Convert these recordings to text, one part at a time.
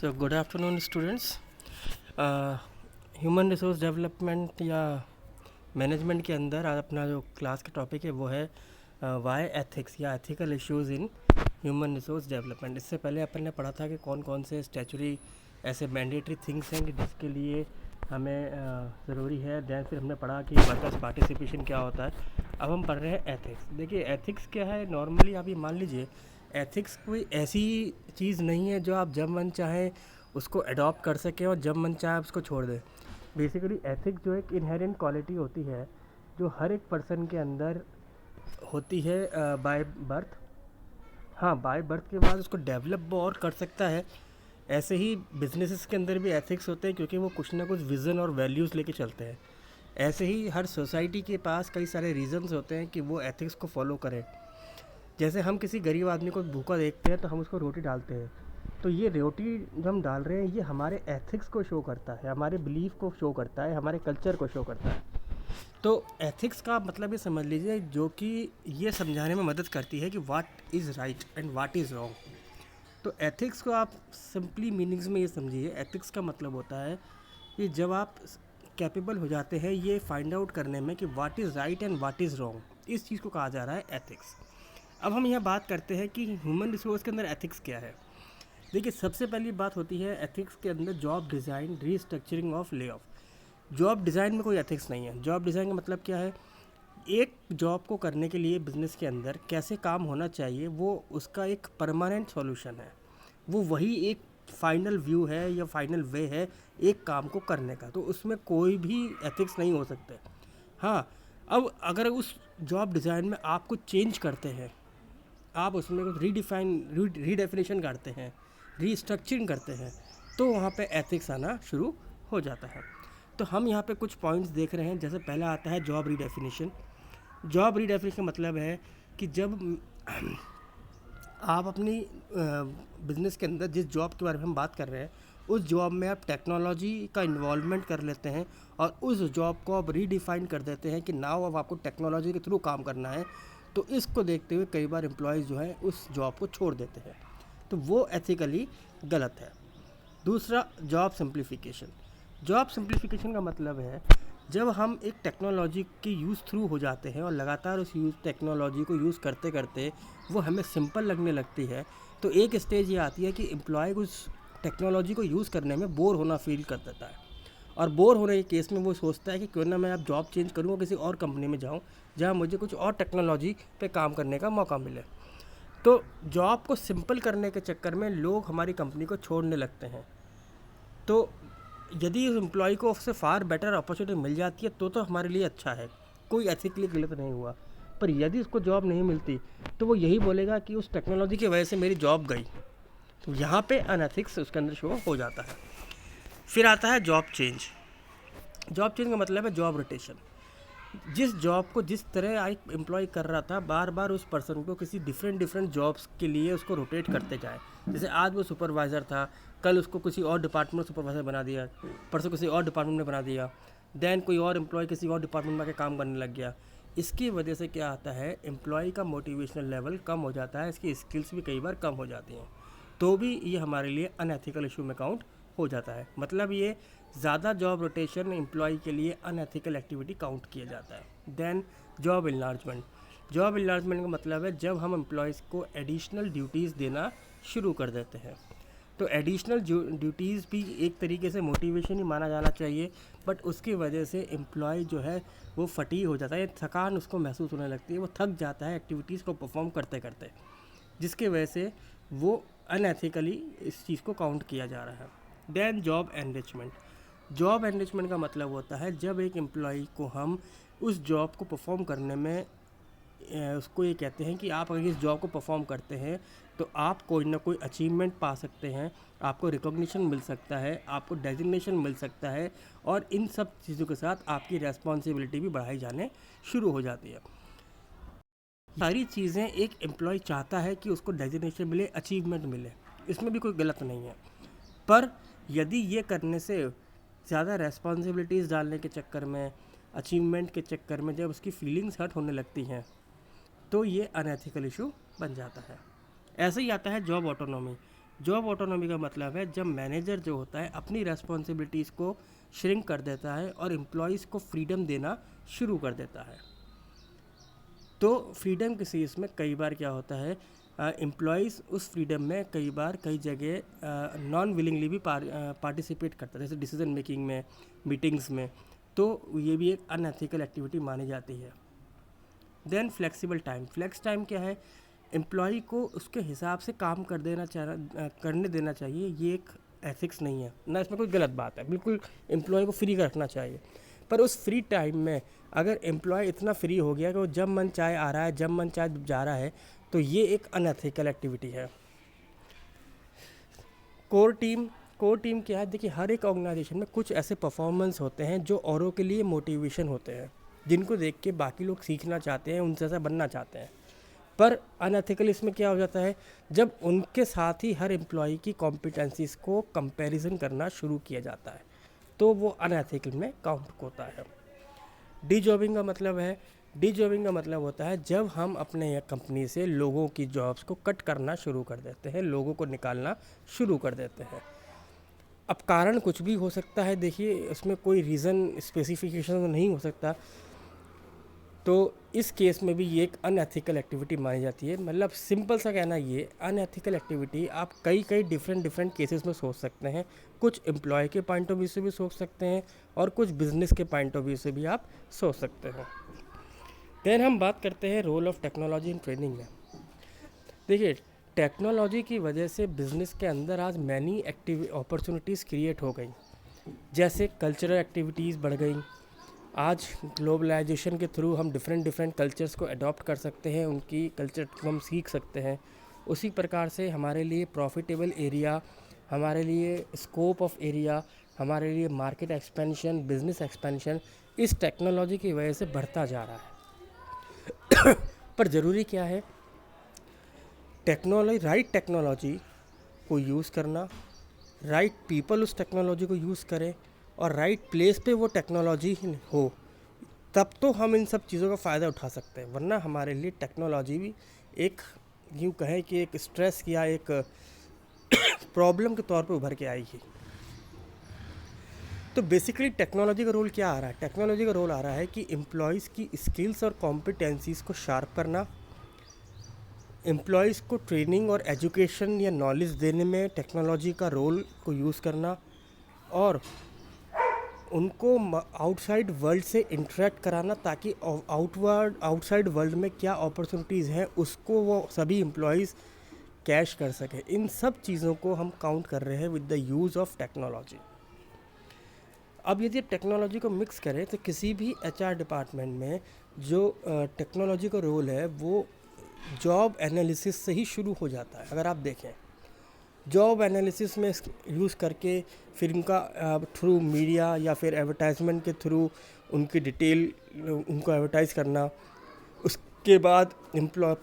So good afternoon students. Human resource development या management के अंदर आज अपना जो क्लास का टॉपिक है वो है वाई एथिक्स या ethical issues in human resource development. इससे पहले अपन ने पढ़ा था कि कौन कौन से स्टैचुरी ऐसे मैंडेटरी थिंग्स हैं कि जिसके लिए हमें ज़रूरी है। दैन फिर हमने पढ़ा कि वर्कर्स पार्टिसिपेशन क्या होता है। अब हम पढ़ रहे हैं एथिक्स। देखिए एथिक्स क्या है, नॉर्मली आप ये मान लीजिए एथिक्स कोई ऐसी चीज़ नहीं है जो आप जब मन चाहे उसको अडॉप्ट कर सकें और जब मन चाहे उसको छोड़ दें। बेसिकली एथिक्स जो एक इनहेरेंट क्वालिटी होती है जो हर एक पर्सन के अंदर होती है बाय बर्थ। हाँ, बाय बर्थ के बाद उसको डेवलप वो और कर सकता है। ऐसे ही बिजनेसेस के अंदर भी एथिक्स होते हैं क्योंकि वो कुछ ना कुछ विज़न और वैल्यूज़ लेके चलते हैं। ऐसे ही हर सोसाइटी के पास कई सारे रीज़न्स होते हैं कि वो एथिक्स को फॉलो करें। जैसे हम किसी गरीब आदमी को भूखा देखते हैं तो हम उसको रोटी डालते हैं। तो ये रोटी जो हम डाल रहे हैं ये हमारे एथिक्स को शो करता है, हमारे बिलीफ को शो करता है, हमारे कल्चर को शो करता है। तो एथिक्स का मतलब ये समझ लीजिए जो कि ये समझाने में मदद करती है कि what is right and what is wrong. तो एथिक्स को आप सिंपली मीनिंग्स में ये समझिए। एथिक्स का मतलब होता है कि जब आप कैपेबल हो जाते हैं ये फाइंड आउट करने में कि what is right and what is wrong, इस चीज़ को कहा जा रहा है एथिक्स। अब हम यहाँ बात करते हैं कि ह्यूमन रिसोर्स के अंदर एथिक्स क्या है। देखिए सबसे पहली बात होती है एथिक्स के अंदर job design, restructuring of lay off. Job design में कोई एथिक्स नहीं है। जॉब डिज़ाइन का मतलब क्या है, एक जॉब को करने के लिए बिज़नेस के अंदर कैसे काम होना चाहिए वो उसका एक परमानेंट सॉल्यूशन है। वो वही एक फाइनल व्यू है या फाइनल वे है एक काम को करने का। तो उसमें कोई भी एथिक्स नहीं हो सकते। हाँ, अब अगर उस जॉब डिज़ाइन में आप कुछ चेंज करते हैं, आप उसमें कुछ रीडेफिनेशन करते हैं, रीस्ट्रक्चरिंग करते हैं, तो वहाँ पे एथिक्स आना शुरू हो जाता है। तो हम यहाँ पे कुछ पॉइंट्स देख रहे हैं। जैसे पहला आता है जॉब रीडेफिनेशन। जॉब रीडेफिनेशन का मतलब है कि जब आप अपनी बिज़नेस के अंदर जिस जॉब के बारे में हम बात कर रहे हैं उस जॉब में आप टेक्नोलॉजी का इन्वॉल्वमेंट कर लेते हैं और उस जॉब को आप रीडिफाइन कर देते हैं कि नाउ अब आपको टेक्नोलॉजी के थ्रू काम करना है। तो इसको देखते हुए कई बार एम्प्लॉयज़ जो है उस जॉब को छोड़ देते हैं। तो वो एथिकली गलत है। दूसरा, जॉब सिंप्लीफिकेशन। जॉब सिंप्लीफिकेशन का मतलब है जब हम एक टेक्नोलॉजी के यूज़ थ्रू हो जाते हैं और लगातार उस टेक्नोलॉजी को यूज़ करते करते वो हमें सिंपल लगने लगती है, तो एक स्टेज ये आती है कि एम्प्लॉय उस टेक्नोलॉजी को यूज़ करने में बोर होना फील कर देता है। और बोर होने के केस में वो सोचता है कि क्यों ना मैं अब जॉब चेंज करूँ और किसी और कंपनी में जाऊँ जहाँ मुझे कुछ और टेक्नोलॉजी पे काम करने का मौका मिले। तो जॉब को सिंपल करने के चक्कर में लोग हमारी कंपनी को छोड़ने लगते हैं। तो यदि उस एम्प्लॉय को उससे फार बेटर अपॉर्चुनिटी मिल जाती है तो हमारे लिए अच्छा है, कोई एथिकली गलत नहीं हुआ। पर यदि उसको जॉब नहीं मिलती तो वो यही बोलेगा कि उस टेक्नोलॉजी की वजह से मेरी जॉब गई। तो यहाँ पे अनएथिक्स उसके अंदर शो हो जाता है। फिर आता है जॉब चेंज। जॉब चेंज का मतलब है जॉब रोटेशन। जिस जॉब को जिस तरह एक एम्प्लॉय कर रहा था बार बार उस पर्सन को किसी डिफरेंट जॉब्स के लिए उसको रोटेट करते जाए। जैसे आज वो सुपरवाइज़र था, कल उसको किसी और डिपार्टमेंट में सुपरवाइज़र बना दिया, परसों किसी और डिपार्टमेंट में बना दिया, देन कोई और एम्प्लॉय किसी और डिपार्टमेंट में आके काम करने लग गया। इसकी वजह से क्या आता है, एम्प्लॉय का मोटिवेशनल लेवल कम हो जाता है, इसकी स्किल्स भी कई बार कम हो जाती हैं। तो भी ये हमारे लिए अनएथिकल इशू में काउंट हो जाता है। मतलब ये ज़्यादा जॉब रोटेशन एम्प्लॉय के लिए अनएथिकल एक्टिविटी काउंट किया जाता है। Then job enlargement. Job enlargement का मतलब है जब हम एम्प्लॉयज़ को एडिशनल ड्यूटीज़ देना शुरू कर देते हैं। तो एडिशनल ड्यूटीज़ भी एक तरीके से मोटिवेशन ही माना जाना चाहिए, बट उसकी वजह से एम्प्लॉय जो है वो फटीग हो जाता है, थकान उसको महसूस होने लगती है, वो थक जाता है एक्टिविटीज़ को परफॉर्म करते करते, जिसके वजह से वो अनएथिकली इस चीज़ को काउंट किया जा रहा है। Then job enrichment. Job enrichment का मतलब होता है जब एक एम्प्लॉय को हम उस जॉब को परफॉर्म करने में उसको ये कहते हैं कि आप अगर इस जॉब को परफॉर्म करते हैं तो आप कोई ना कोई अचीवमेंट पा सकते हैं, आपको रिकॉग्निशन मिल सकता है, आपको डेजिग्नेशन मिल सकता है, और इन सब चीज़ों के साथ आपकी रेस्पॉन्सिबिलिटी भी बढ़ाई जाने शुरू हो जाती है। सारी चीज़ें एक एम्प्लॉय चाहता है कि उसको डेजिग्नेशन मिले, अचीवमेंट मिले, इसमें भी कोई गलत नहीं है। पर यदि ये करने से ज़्यादा रेस्पॉन्सिबिलिटीज़ डालने के चक्कर में, अचीवमेंट के चक्कर में जब उसकी फीलिंग्स हर्ट होने लगती हैं तो ये अनएथिकल इशू बन जाता है। ऐसे ही आता है जॉब ऑटोनॉमी। जॉब ऑटोनॉमी का मतलब है जब मैनेजर जो होता है अपनी रेस्पॉन्सिबिलिटीज़ को श्रिंक कर देता है और एम्प्लॉयज़ को फ्रीडम देना शुरू कर देता है। तो फ्रीडम के केस में कई बार क्या होता है, एम्प्लॉयज़ उस फ्रीडम में कई बार कई जगह नॉन विलिंगली भी पार्टिसिपेट करता है, जैसे डिसीजन मेकिंग में, मीटिंग्स में। तो ये भी एक अनएथिकल एक्टिविटी मानी जाती है। Then flexible time. Flex time क्या है, एम्प्लॉय को उसके हिसाब से काम करने देना चाहिए। ये एक एथिक्स नहीं है ना, इसमें कोई गलत बात है, बिल्कुल एम्प्लॉय को फ्री रखना चाहिए। पर उस फ्री टाइम में अगर एम्प्लॉय इतना फ्री हो गया कि वो जब मन चाहे आ रहा है, जब मन चाहे जा रहा है, तो ये एक अनएथिकल एक्टिविटी है। कोर टीम क्या है, देखिए हर एक ऑर्गेनाइजेशन में कुछ ऐसे परफॉर्मेंस होते हैं जो औरों के लिए मोटिवेशन होते हैं, जिनको देख के बाकी लोग सीखना चाहते हैं, उनसे ऐसा बनना चाहते हैं। पर अनएथिकल इसमें क्या हो जाता है, जब उनके साथ ही हर एम्प्लॉय की कॉम्पिटेंसीज को कंपैरिजन करना शुरू किया जाता है, तो वो अनएथिकल में काउंट होता है। डी जॉबिंग का मतलब होता है जब हम अपने कंपनी से लोगों की जॉब्स को कट करना शुरू कर देते हैं, लोगों को निकालना शुरू कर देते हैं। अब कारण कुछ भी हो सकता है, देखिए इसमें कोई रीज़न स्पेसिफिकेशन नहीं हो सकता। तो इस केस में भी ये एक अनएथिकल एक्टिविटी मानी जाती है। मतलब सिंपल सा कहना, ये अनएथिकल एक्टिविटी आप कई डिफरेंट केसेस में सोच सकते हैं। कुछ एम्प्लॉय के पॉइंट ऑफ व्यू से भी सोच सकते हैं और कुछ बिजनेस के पॉइंट ऑफ व्यू से भी आप सोच सकते हैं। देन हम बात करते हैं role of technology in training में। देखिए टेक्नोलॉजी की वजह से बिज़नेस के अंदर आज मैनी अपॉर्चुनिटीज़ क्रिएट हो गई, जैसे कल्चरल एक्टिविटीज़ बढ़ गई। आज ग्लोबलाइजेशन के थ्रू हम डिफरेंट कल्चर्स को अडॉप्ट कर सकते हैं, उनकी कल्चर को हम सीख सकते हैं। उसी प्रकार से हमारे लिए प्रॉफिटेबल एरिया, हमारे लिए स्कोप ऑफ एरिया, हमारे लिए मार्केट एक्सपेंशन, बिजनेस एक्सपेंशन इस टेक्नोलॉजी की वजह से बढ़ता जा रहा है। पर ज़रूरी क्या है, राइट टेक्नोलॉजी को यूज़ करना, राइट पीपल उस टेक्नोलॉजी को यूज़ करें और राइट प्लेस पे वो टेक्नोलॉजी हो, तब तो हम इन सब चीज़ों का फ़ायदा उठा सकते हैं। वरना हमारे लिए टेक्नोलॉजी भी एक, यूँ कहें कि एक स्ट्रेस या एक प्रॉब्लम के तौर पे उभर के आएगी। तो बेसिकली टेक्नोलॉजी का रोल क्या आ रहा है, टेक्नोलॉजी का रोल आ रहा है कि एम्प्लॉयज़ की स्किल्स और कॉम्पिटेंसीज़ को शार्प करना, एम्प्लॉयज़ को ट्रेनिंग और एजुकेशन या नॉलेज देने में टेक्नोलॉजी का रोल को यूज़ करना, और उनको आउटसाइड वर्ल्ड से इंटरेक्ट कराना, ताकि आउटसाइड वर्ल्ड में क्या अपॉर्चुनिटीज़ हैं उसको वो सभी एम्प्लॉयज़ कैश कर सकें। इन सब चीज़ों को हम काउंट कर रहे हैं with the use of technology. अब यदि टेक्नोलॉजी को मिक्स करें तो किसी भी एचआर डिपार्टमेंट में जो टेक्नोलॉजी का रोल है वो जॉब एनालिसिस से ही शुरू हो जाता है। अगर आप देखें, जॉब एनालिसिस में यूज़ करके फिर उनका थ्रू मीडिया या फिर एडवर्टाइजमेंट के थ्रू उनकी डिटेल उनको एडवर्टाइज़ करना, उसके बाद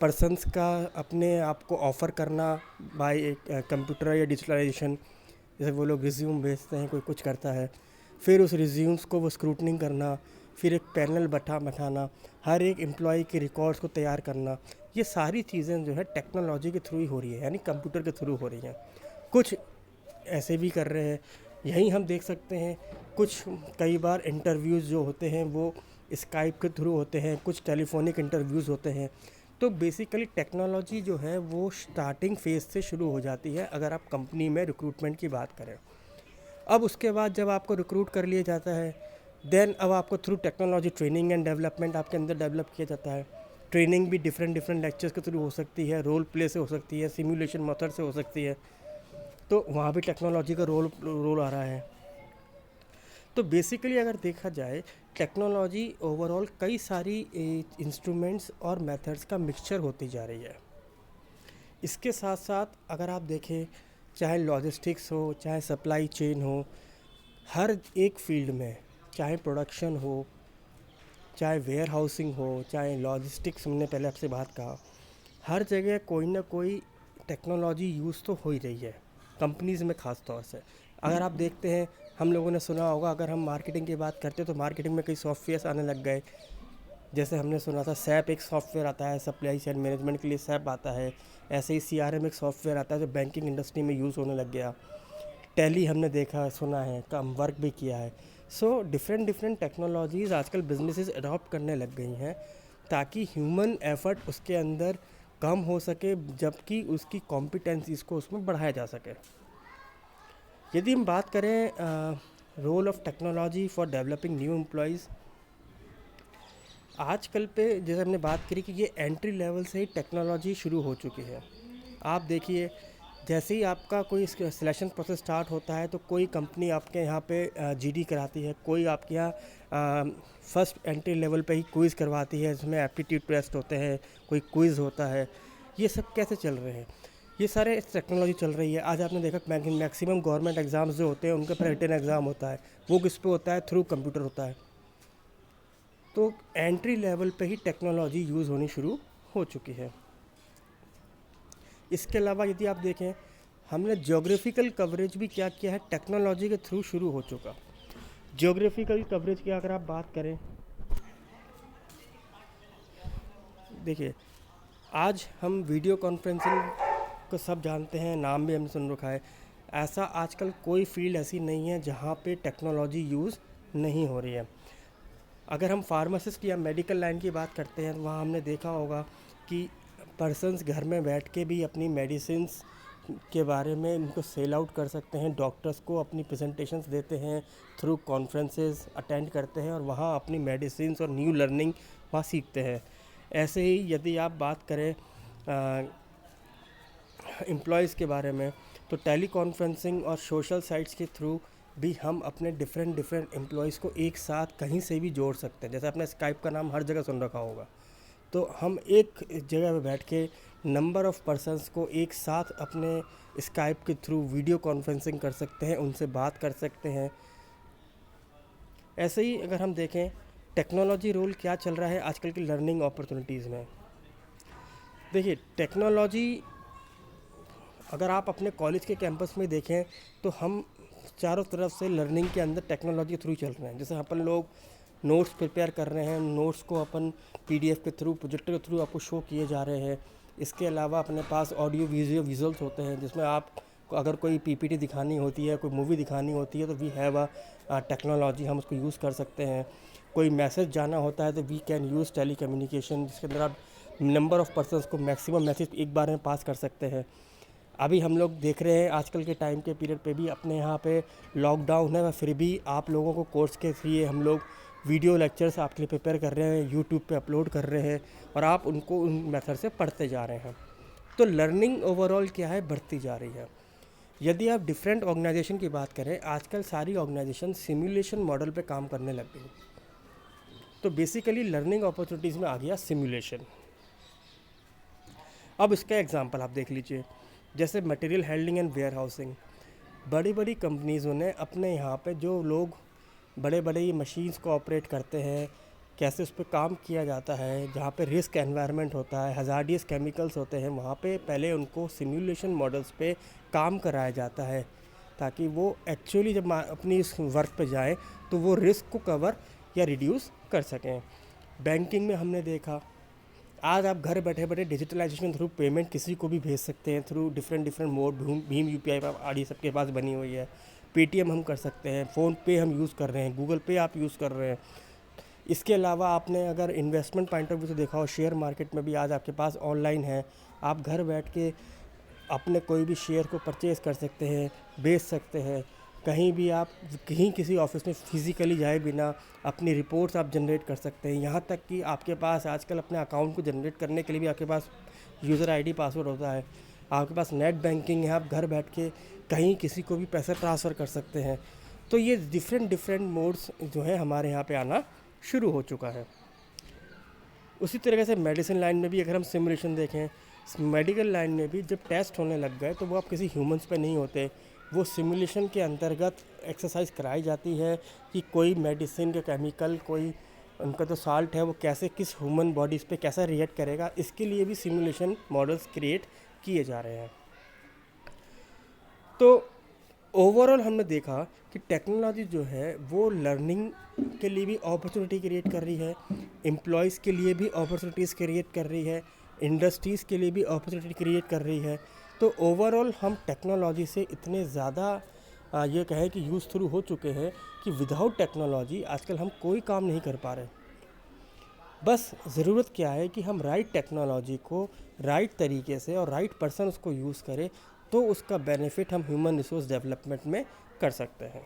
पर्सनस का अपने आप को ऑफ़र करना बाय कंप्यूटर या डिजिटलाइजेशन। जैसे वो लोग रिज्यूम भेजते हैं, कोई कुछ करता है, फिर उस रिज्यूम्स को वो स्क्रूटनिंग करना, फिर एक पैनल बैठाना, हर एक एम्प्लॉय के रिकॉर्ड्स को तैयार करना। ये सारी चीज़ें जो है टेक्नोलॉजी के थ्रू ही हो रही है, यानी कंप्यूटर के थ्रू हो रही हैं। कुछ ऐसे भी कर रहे हैं, यहीं हम देख सकते हैं। कुछ कई बार इंटरव्यूज़ जो होते हैं वो स्काइप के थ्रू होते हैं, कुछ टेलीफोनिक इंटरव्यूज़ होते हैं। तो बेसिकली टेक्नोलॉजी जो है वो स्टार्टिंग फेज़ से शुरू हो जाती है अगर आप कंपनी में रिक्रूटमेंट की बात करें। अब उसके बाद जब आपको रिक्रूट कर लिया जाता है, देन अब आपको through technology training and development आपके अंदर डेवलप किया जाता है। ट्रेनिंग भी डिफरेंट लेक्चर्स के थ्रू हो सकती है, रोल प्ले से हो सकती है, सिमुलेशन मेथड से हो सकती है। तो वहाँ भी टेक्नोलॉजी का रोल आ रहा है। तो बेसिकली अगर देखा जाए, टेक्नोलॉजी ओवरऑल कई सारी इंस्ट्रूमेंट्स और मेथड्स का मिक्सचर होती जा रही है। इसके साथ साथ अगर आप देखें, चाहे लॉजिस्टिक्स हो, चाहे सप्लाई चेन हो, हर एक फील्ड में, चाहे प्रोडक्शन हो, चाहे वेयर हाउसिंग हो, चाहे लॉजिस्टिक्स, हमने पहले आपसे बात कहा, हर जगह कोई ना कोई टेक्नोलॉजी यूज़ तो हो ही रही है, कंपनीज़ में ख़ास तौर से। अगर आप देखते हैं, हम लोगों ने सुना होगा, अगर हम मार्केटिंग की बात करते हैं तो मार्केटिंग में कई सॉफ्टवेयर्स आने लग गए, जैसे हमने सुना था सैप एक सॉफ्टवेयर आता है सप्लाई चेन मैनेजमेंट के लिए, सैप आता है। ऐसे ही सीआरएम एक सॉफ्टवेयर आता है जो बैंकिंग इंडस्ट्री में यूज़ होने लग गया। टैली हमने देखा सुना है, कम वर्क भी किया है। सो डिफरेंट डिफरेंट टेक्नोलॉजीज़ आजकल बिजनेसेस अडॉप्ट करने लग गई हैं ताकि ह्यूमन एफर्ट उसके अंदर कम हो सके, जबकि उसकी कॉम्पिटेंसीज़ को उसमें बढ़ाया जा सके। यदि हम बात करें role of technology for developing new employees, आजकल पे जैसे हमने बात करी कि ये एंट्री लेवल से ही टेक्नोलॉजी शुरू हो चुकी है। आप देखिए, जैसे ही आपका कोई सिलेक्शन प्रोसेस स्टार्ट होता है तो कोई कंपनी आपके यहाँ पे जीडी कराती है, कोई आपके यहाँ फर्स्ट एंट्री लेवल पे ही क्विज़ करवाती है, जिसमें एप्टीट्यूड टेस्ट होते हैं, कोई क्विज़ होता है। ये सब कैसे चल रहे हैं? ये सारे टेक्नोलॉजी चल रही है। आज आपने देखा मैक्सिमम गवर्नमेंट एग्ज़ाम्स जो होते हैं उनका पर रिटन एग्ज़ाम होता है, वो किस पे होता है? थ्रू कंप्यूटर होता है। तो एंट्री लेवल पे ही टेक्नोलॉजी यूज़ होनी शुरू हो चुकी है। इसके अलावा यदि आप देखें, हमने ज्योग्राफिकल कवरेज भी क्या किया है, टेक्नोलॉजी के थ्रू शुरू हो चुका। ज्योग्राफिकल कवरेज की अगर आप बात करें, देखिए आज हम वीडियो कॉन्फ्रेंसिंग को सब जानते हैं, नाम भी हमने सुन रखा है। ऐसा आजकल कोई फील्ड ऐसी नहीं है जहाँ पे टेक्नोलॉजी यूज़ नहीं हो रही है। अगर हम फार्मासिस्ट या मेडिकल लाइन की बात करते हैं तो वहाँ हमने देखा होगा कि पर्सन्स घर में बैठ के भी अपनी मेडिसिन्स के बारे में उनको सेल आउट कर सकते हैं, डॉक्टर्स को अपनी प्रेजेंटेशंस देते हैं, थ्रू कॉन्फ्रेंसेस अटेंड करते हैं और वहाँ अपनी मेडिसिन्स और न्यू लर्निंग वहाँ सीखते हैं। ऐसे ही यदि आप बात करें एम्प्लॉयज़ के बारे में, तो टेली कॉन्फ्रेंसिंग और सोशल साइट्स के थ्रू भी हम अपने डिफरेंट एम्प्लॉयज़ को एक साथ कहीं से भी जोड़ सकते हैं। जैसे आपने स्काइप का नाम हर जगह सुन रखा होगा, तो हम एक जगह पे बैठ के नंबर ऑफ़ पर्सन्स को एक साथ अपने स्काइप के थ्रू वीडियो कॉन्फ्रेंसिंग कर सकते हैं, उनसे बात कर सकते हैं। ऐसे ही अगर हम देखें टेक्नोलॉजी रोल क्या चल रहा है आजकल की लर्निंग अपॉर्चुनिटीज़ में, देखिए टेक्नोलॉजी अगर आप अपने कॉलेज के कैंपस में देखें तो हम चारों तरफ से लर्निंग के अंदर टेक्नोलॉजी के थ्रू चल रहे हैं। जैसे अपन लोग नोट्स प्रिपेयर कर रहे हैं, नोट्स को अपन पीडीएफ के थ्रू, प्रोजेक्टर के थ्रू आपको शो किए जा रहे हैं। इसके अलावा अपने पास ऑडियो वीडियो विजुअल्स होते हैं, जिसमें आप अगर कोई पीपीटी दिखानी होती है, कोई मूवी दिखानी होती है, तो वी हैव अ टेक्नोलॉजी, हम उसको यूज़ कर सकते हैं। कोई मैसेज जाना होता है तो we can use telecommunication, जिसके अंदर आप नंबर ऑफ़ पर्सन्स को मैक्सिमम मैसेज एक बार में पास कर सकते हैं। अभी हम लोग देख रहे हैं आजकल के टाइम के पीरियड पे भी अपने यहाँ पे लॉकडाउन है, फिर भी आप लोगों को कोर्स के थ्रू हम लोग वीडियो लेक्चर्स आपके लिए प्रिपेयर कर रहे हैं, यूट्यूब पे अपलोड कर रहे हैं और आप उनको उन मेथड से पढ़ते जा रहे हैं। तो लर्निंग ओवरऑल क्या है, बढ़ती जा रही है। यदि आप डिफरेंट ऑर्गेनाइजेशन की बात करें, आजकल सारी ऑर्गेनाइजेशन सिमुलेशन मॉडल पे काम करने लग गई। तो बेसिकली लर्निंग अपॉर्चुनिटीज़ में आ गया सिमुलेशन। अब इसका एग्जांपल आप देख लीजिए, जैसे material handling and warehousing. बड़ी बड़ी कंपनीज़ों ने अपने यहाँ पे जो लोग बड़े बड़े मशीन्स को ऑपरेट करते हैं, कैसे उस पर काम किया जाता है, जहाँ पे रिस्क एनवायरनमेंट होता है, हज़ार्डियस केमिकल्स होते हैं, वहाँ पे पहले उनको सिमुलेशन मॉडल्स पे काम कराया जाता है ताकि वो एक्चुअली जब अपनी इस वर्क पे जाएं तो वो रिस्क को कवर या रिड्यूस कर सकें। बैंकिंग में हमने देखा, आज आप घर बैठे बैठे डिजिटलाइजेशन थ्रू पेमेंट किसी को भी भेज सकते हैं, through different mode, Bhim UPI आदि सबके पास बनी हुई है। पेटीएम हम कर सकते हैं, फ़ोन पे हम यूज़ कर रहे हैं, गूगल पे आप यूज़ कर रहे हैं। इसके अलावा आपने अगर इन्वेस्टमेंट पॉइंट ऑफ व्यू से देखा हो, शेयर मार्केट में भी आज आपके पास ऑनलाइन है, आप घर बैठ के अपने कोई भी शेयर को परचेज़ कर सकते हैं, बेच सकते हैं। कहीं भी आप कहीं किसी ऑफिस में फिज़िकली जाए बिना अपनी रिपोर्ट्स आप जनरेट कर सकते हैं। यहाँ तक कि आपके पास आजकल अपने अकाउंट को जनरेट करने के लिए भी आपके पास यूज़र आईडी पासवर्ड होता है, आपके पास नेट बैंकिंग है, आप घर बैठ के कहीं किसी को भी पैसा ट्रांसफ़र कर सकते हैं। तो ये डिफरेंट मोड्स जो है हमारे यहाँ पे आना शुरू हो चुका है। उसी तरीके से मेडिसिन लाइन में भी अगर हम सिमुलेशन देखें, मेडिकल लाइन में भी जब टेस्ट होने लग गए तो वो अब किसी ह्यूमंस पे नहीं होते, वो सिमुलेशन के अंतर्गत एक्सरसाइज कराई जाती है कि कोई मेडिसिन के केमिकल, कोई उनका जो साल्ट है वो कैसे किस ह्यूमन बॉडीज़ पे कैसा रिएक्ट करेगा, इसके लिए भी सिमुलेशन मॉडल्स क्रिएट किए जा रहे हैं। तो ओवरऑल हमने देखा कि टेक्नोलॉजी जो है वो लर्निंग के लिए भी अपॉर्चुनिटी क्रिएट कर रही है, एम्प्लॉयज़ के लिए भी अपॉर्चुनिटीज़ क्रिएट कर रही है, इंडस्ट्रीज़ के लिए भी अपॉर्चुनिटी क्रिएट कर रही है। तो ओवरऑल हम टेक्नोलॉजी से इतने ज़्यादा ये कहें कि यूज़ थ्रू हो चुके हैं कि विदाउट टेक्नोलॉजी आजकल हम कोई काम नहीं कर पा रहे। बस ज़रूरत क्या है कि हम राइट टेक्नोलॉजी को राइट तरीके से और राइट पर्सन उसको यूज़ करें, तो उसका बेनिफिट हम ह्यूमन रिसोर्स डेवलपमेंट में कर सकते हैं।